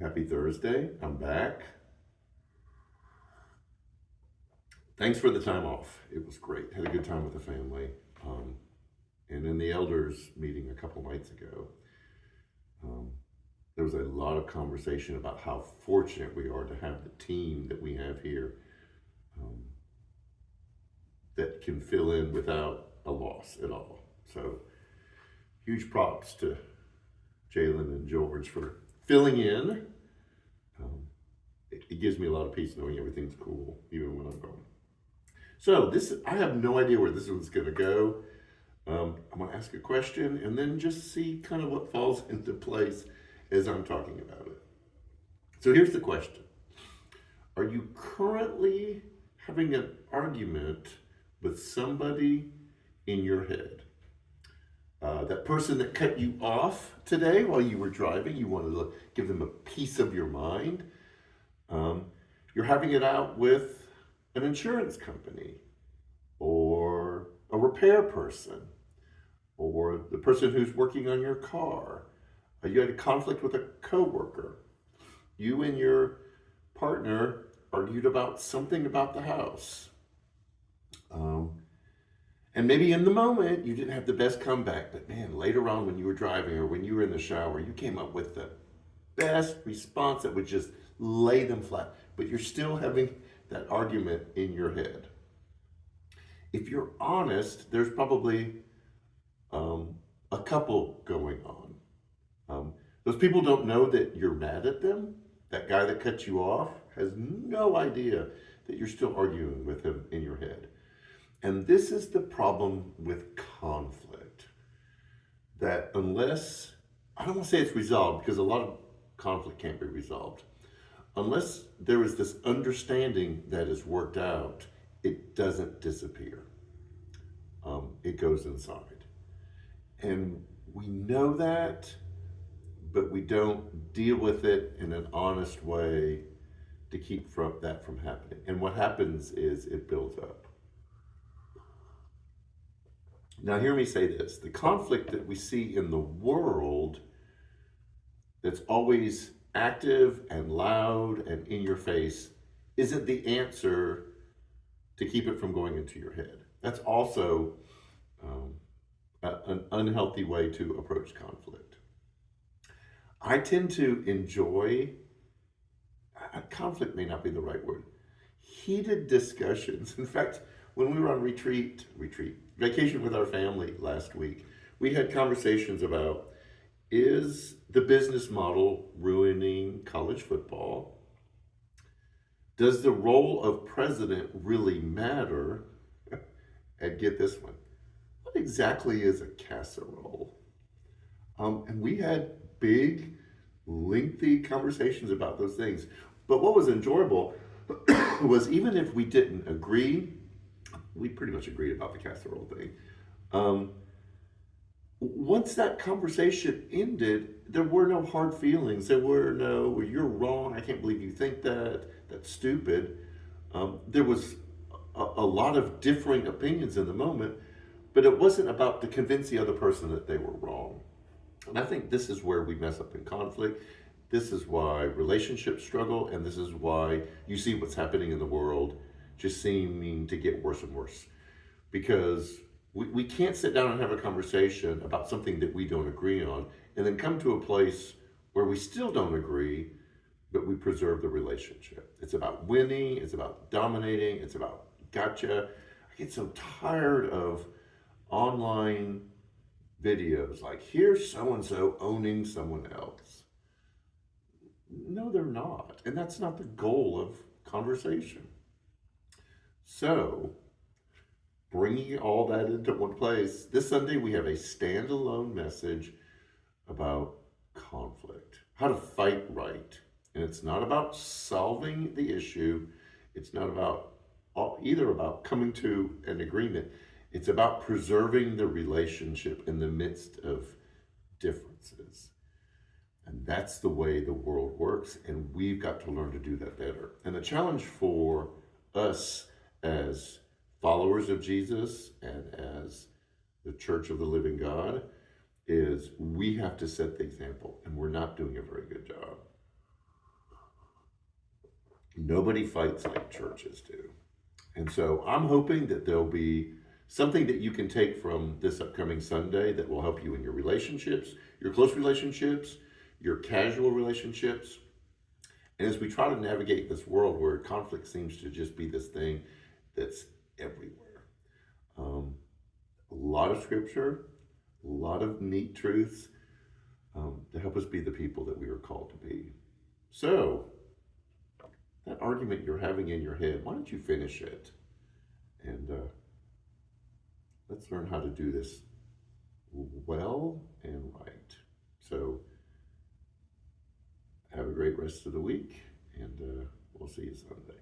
Happy Thursday. I'm back. Thanks for the time off. It was great. Had a good time with the family. Um, and in the elders meeting a couple nights ago, um, there was a lot of conversation about how fortunate we are to have the team that we have here um, that can fill in without a loss at all. So, huge props to Jalen and George for filling in. It gives me a lot of peace knowing everything's cool, even when I'm gone. So I have no idea where this one's going to go. I'm going to ask a question and then just see kind of what falls into place as I'm talking about it. So here's the question: are you currently having an argument with somebody in your head? That person that cut you off today while you were driving, you wanted to give them a piece of your mind. Um, you're having it out with an insurance company or a repair person or the person who's working on your car. You had a conflict with a coworker. You and your partner argued about something about the house. Um, and maybe in the moment you didn't have the best comeback, but man, later on when you were driving or when you were in the shower, you came up with the best response that would just lay them flat. But you're still having that argument in your head. If you're honest, there's probably a couple going on. Those people don't know that you're mad at them. That guy that cut you off has no idea that you're still arguing with him in your head. And this is the problem with conflict. That unless, I don't want to say it's resolved because a lot of conflict can't be resolved. Unless there is this understanding that is worked out, it doesn't disappear. It goes inside. And we know that, but we don't deal with it in an honest way to keep that from happening. And what happens is it builds up. Now, hear me say this: the conflict that we see in the world that's always active and loud and in your face isn't the answer to keep it from going into your head. That's also um, an unhealthy way to approach conflict. I tend to enjoy, conflict may not be the right word, heated discussions. In fact, when we were on vacation with our family last week, we had conversations about, is the business model ruining college football? Does the role of president really matter? And get this one: what exactly is a casserole? And we had big, lengthy conversations about those things. But what was enjoyable was even if we didn't agree, we pretty much agreed about the casserole thing. Um, Once that conversation ended, there were no hard feelings. There were no, well, you're wrong. I can't believe you think that. That's stupid. There was a lot of differing opinions in the moment, but it wasn't about to convince the other person that they were wrong. And I think this is where we mess up in conflict. This is why relationships struggle, and this is why you see what's happening in the world just seeming to get worse and worse. Because we can't sit down and have a conversation about something that we don't agree on and then come to a place where we still don't agree, but we preserve the relationship. It's about winning, it's about dominating, it's about gotcha. I get so tired of online videos like, here's so and so owning someone else. No, they're not. And that's not the goal of conversation. So, bringing all that into one place, this Sunday we have a standalone message about conflict, how to fight right. And it's not about solving the issue, it's not about either about coming to an agreement. It's about preserving the relationship in the midst of differences. And that's the way the world works, and we've got to learn to do that better. And the challenge for us as followers of Jesus and as the Church of the Living God is we have to set the example, and we're not doing a very good job. nobody fights like churches do. And so I'm hoping that there'll be something that you can take from this upcoming Sunday that will help you in your relationships, your close relationships, your casual relationships. And as we try to navigate this world where conflict seems to just be this thing that's everywhere, a lot of scripture, a lot of neat truths to help us be the people that we are called to be. So, that argument you're having in your head, why don't you finish it? And let's learn how to do this well and right. So, have a great rest of the week, and we'll see you Sunday.